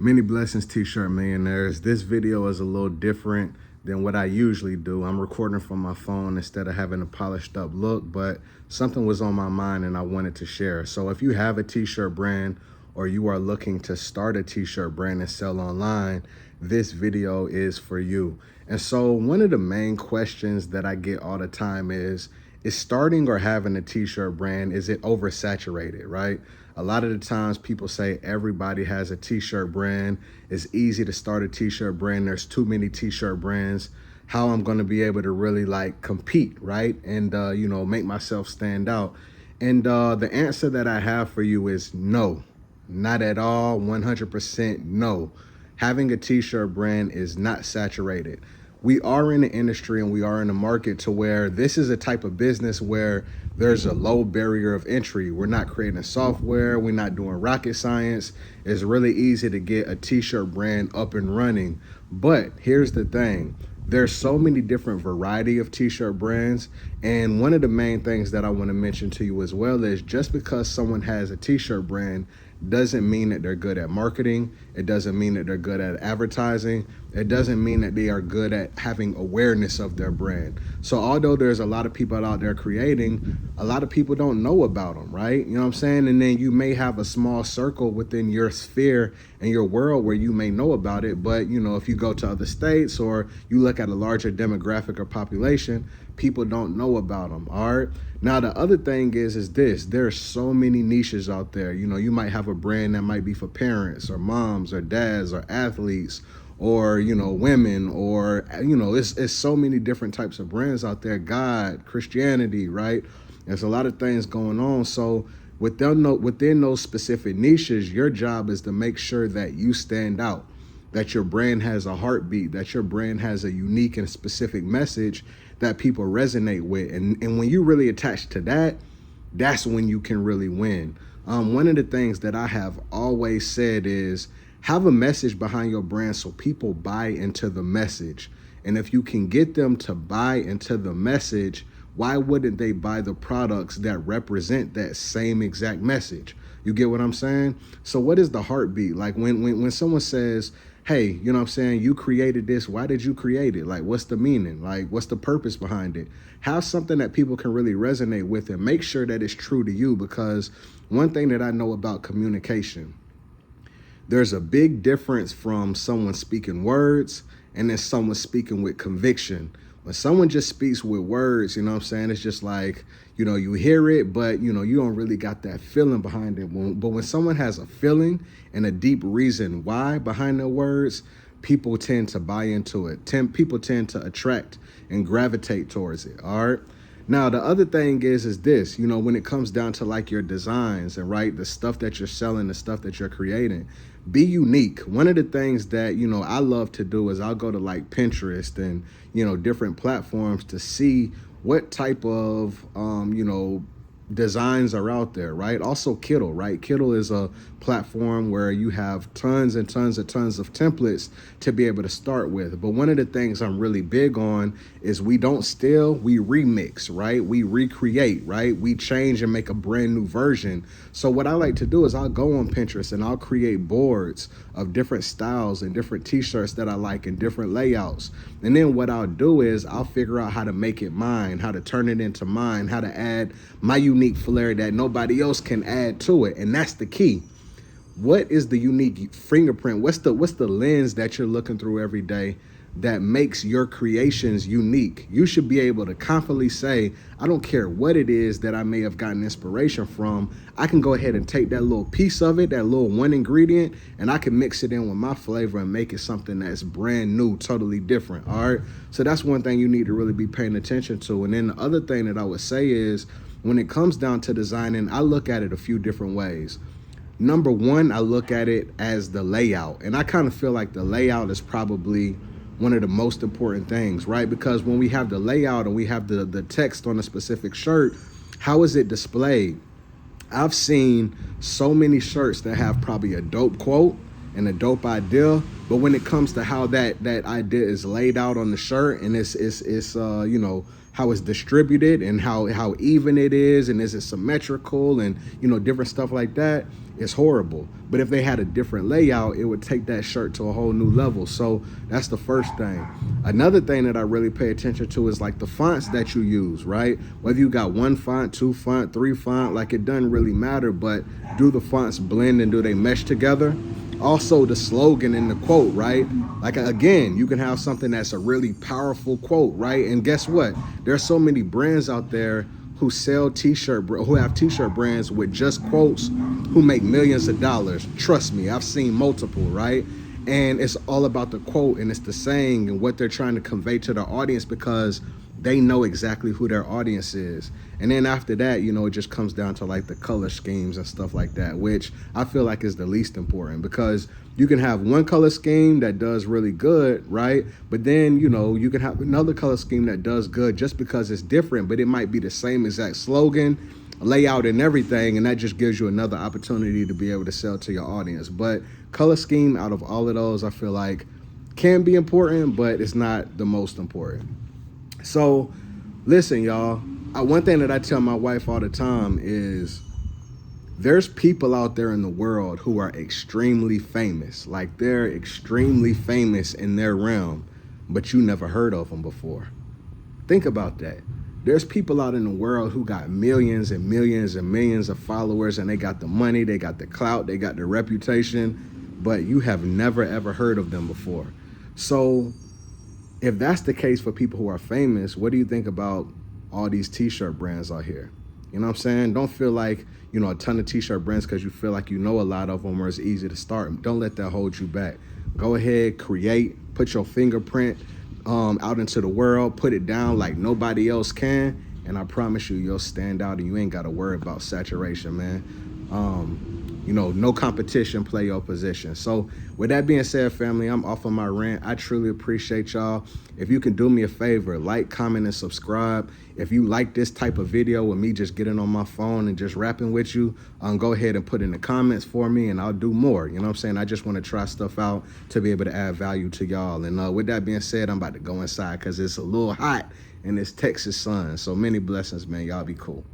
Many blessings, T-Shirt millionaires. This video is a little different than what I usually do. I'm recording from my phone instead of having a polished up look, but something was on my mind and I wanted to share. So if you have a T-shirt brand or you are looking to start a T-shirt brand and sell online, this video is for you. And so one of the main questions that I get all the time is starting or having a T-shirt brand, is it oversaturated, right? A lot of the times people say everybody has a T-shirt brand. It's easy to start a T-shirt brand. There's too many T-shirt brands. How I'm going to be able to really compete, right? And, make myself stand out. And the answer that I have for you is no, not at all. 100% no. Having a T-shirt brand is not saturated. We are in the industry and we are in the market to where this is a type of business where there's a low barrier of entry. We're not creating software. We're not doing rocket science. It's really easy to get a T-shirt brand up and running. But here's the thing. There's so many different variety of T-shirt brands. And one of the main things that I want to mention to you as well is just because someone has a T-shirt brand doesn't mean that they're good at marketing. It doesn't mean that they're good at advertising. It doesn't mean that they are good at having awareness of their brand. So although there's a lot of people out there creating, a lot of people don't know about them, right? You know what I'm saying? And then you may have a small circle within your sphere and your world where you may know about it. But, if you go to other states or you look at a larger demographic or population, people don't know about them, all right? Now, the other thing is this. There are so many niches out there. You might have a brand that might be for parents or moms or dads or athletes or, women or, it's so many different types of brands out there. God, Christianity, right? There's a lot of things going on. So within those specific niches, your job is to make sure that you stand out, that your brand has a heartbeat, that your brand has a unique and specific message that people resonate with. And when you really attach to that, that's when you can really win. One of the things that I have always said is have a message behind your brand so people buy into the message. And if you can get them to buy into the message, why wouldn't they buy the products that represent that same exact message? You get what I'm saying? So what is the heartbeat? Like when someone says, hey, you know what I'm saying, you created this, why did you create it? Like, what's the meaning? Like, what's the purpose behind it? Have something that people can really resonate with and make sure that it's true to you, because one thing that I know about communication, there's a big difference from someone speaking words and then someone speaking with conviction. When someone just speaks with words, you know what I'm saying, it's just like, you hear it, but, you don't really got that feeling behind it. But when someone has a feeling and a deep reason why behind their words, people tend to buy into it. People tend to attract and gravitate towards it, all right? Now, the other thing is this, when it comes down to your designs and the stuff that you're selling, the stuff that you're creating, be unique. One of the things that, I love to do is I'll go to Pinterest and, different platforms to see what type of, designs are out there, right? Also Kittle, right? Kittle is a platform where you have tons and tons of templates to be able to start with. But one of the things I'm really big on is we don't steal, we remix, right? We recreate, right? We change and make a brand new version. So what I like to do is I'll go on Pinterest and I'll create boards of different styles and different t-shirts that I like and different layouts. And then what I'll do is I'll figure out how to make it mine, how to turn it into mine, how to add my unique flair that nobody else can add to it. And that's the key. What is the unique fingerprint? What's the lens that you're looking through every day that makes your creations unique? You should be able to confidently say, I don't care what it is that I may have gotten inspiration from. I can go ahead and take that little piece of it, that little one ingredient, and I can mix it in with my flavor and make it something that's brand new, totally different. All right. So that's one thing you need to really be paying attention to. And then the other thing that I would say is when it comes down to designing, I look at it a few different ways. Number one, I look at it as the layout. And I kind of feel like the layout is probably one of the most important things, right? Because when we have the layout and we have the text on a specific shirt, how is it displayed? I've seen so many shirts that have probably a dope quote and a dope idea, but when it comes to how that idea is laid out on the shirt and it's how it's distributed and how even it is, and is it symmetrical, and different stuff like that, it's horrible. But if they had a different layout, it would take that shirt to a whole new level. So that's the first thing. Another thing that I really pay attention to is like the fonts that you use, right? Whether you got 1 font, 2 font, 3 font, like it doesn't really matter, but do the fonts blend and do they mesh together? Also the slogan and the quote, right? Like again, you can have something that's a really powerful quote, right? And guess what? There's so many brands out there who sell who have t-shirt brands with just quotes, who make millions of dollars. Trust me, I've seen multiple, right? And it's all about the quote, and it's the saying and what they're trying to convey to their audience, because they know exactly who their audience is. And then after that, it just comes down to like the color schemes and stuff like that, which I feel like is the least important, because you can have one color scheme that does really good, right? But then, you can have another color scheme that does good just because it's different, but it might be the same exact slogan, layout, and everything, and that just gives you another opportunity to be able to sell to your audience. But color scheme, out of all of those, I feel like can be important, but it's not the most important. So listen, y'all, one thing that I tell my wife all the time is there's people out there in the world who are extremely famous. Like, they're extremely famous in their realm, but you never heard of them before. Think about that. There's people out in the world who got millions and millions and millions of followers, and they got the money, they got the clout, they got the reputation, but you have never ever heard of them before. So if that's the case for people who are famous, what do you think about all these t-shirt brands out here? You know what I'm saying? Don't feel like, a ton of t-shirt brands because you feel like you know a lot of them or it's easy to start. Don't let that hold you back. Go ahead, create, put your fingerprint out into the world, put it down like nobody else can, and I promise you, you'll stand out and you ain't got to worry about saturation, man. No competition, play your position. So with that being said, family, I'm off on my rant. I truly appreciate y'all. If you can do me a favor, like, comment, and subscribe. If you like this type of video with me just getting on my phone and just rapping with you, go ahead and put in the comments for me and I'll do more. You know what I'm saying? I just want to try stuff out to be able to add value to y'all. And with that being said, I'm about to go inside because it's a little hot in this Texas sun. So many blessings, man. Y'all be cool.